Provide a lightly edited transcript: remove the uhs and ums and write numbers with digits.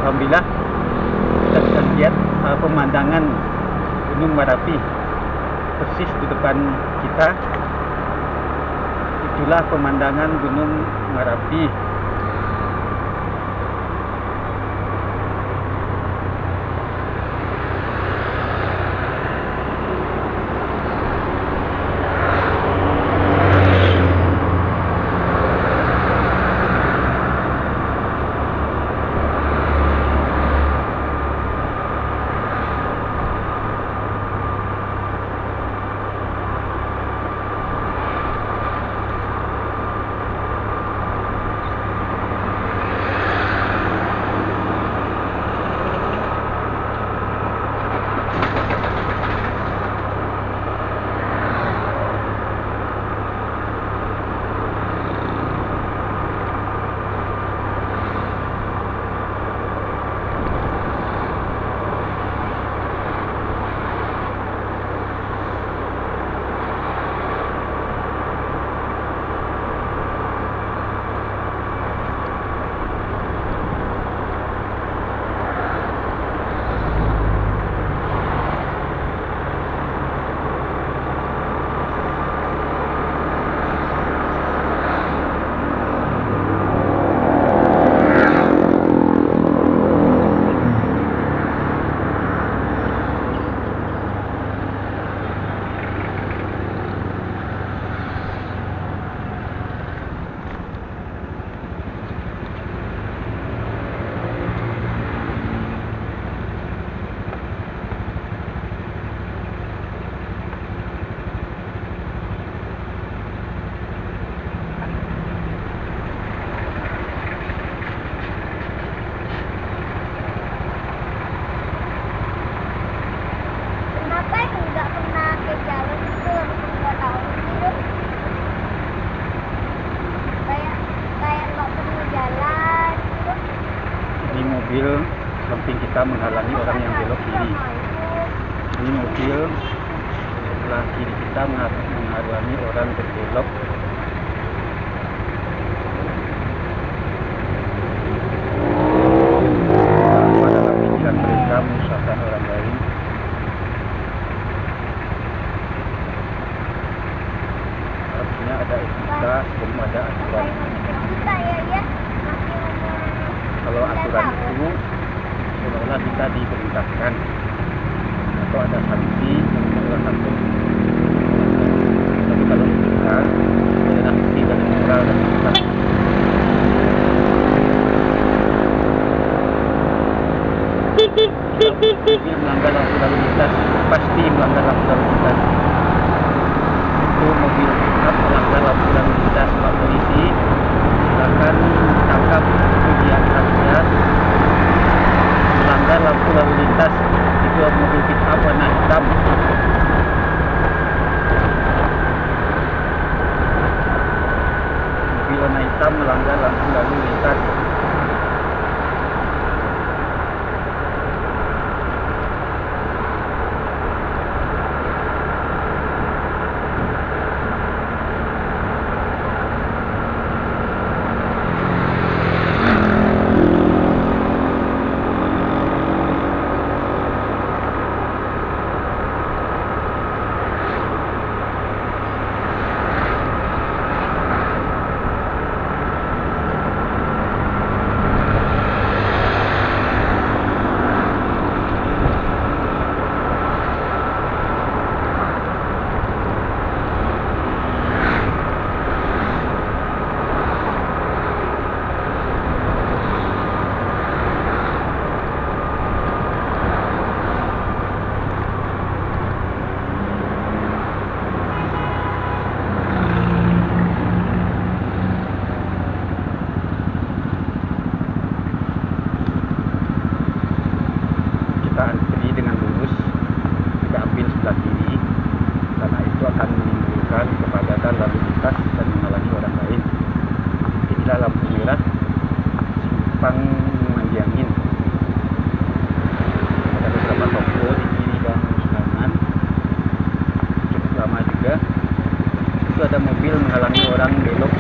Alhamdulillah kita bisa lihat pemandangan Gunung Merapi persis di depan kita. Itulah pemandangan Gunung Merapi. Mobil samping kita menghalangi orang yang belok kiri. Ini mobil sebelah kiri kita menghalangi orang berbelok. Dalam pikiran mereka menyusahkan orang lain. Harusnya ada etika, belum ada aturan. Kalau aturan itu seolah-olah kita diperintahkan atau ada sanksi salah satu. Tapi kalau kita ada sanksi dan moral dan kita melanggar lampu lalu lintas, pasti melanggar lampu lalu lintas. Itu mobil pickup melanggar lampu lalu lintas, Pak Polisi silakan tangkap dia harusnya melanggar lampu lalu lintas. Itu mobil pickup warna hitam. Mobil warna hitam melanggar lampu lalu lintas. Simpang Mandiangin. Ada beberapa toko di kiri dan kanan, cukup lama juga. Itu ada mobil menghalangi orang belok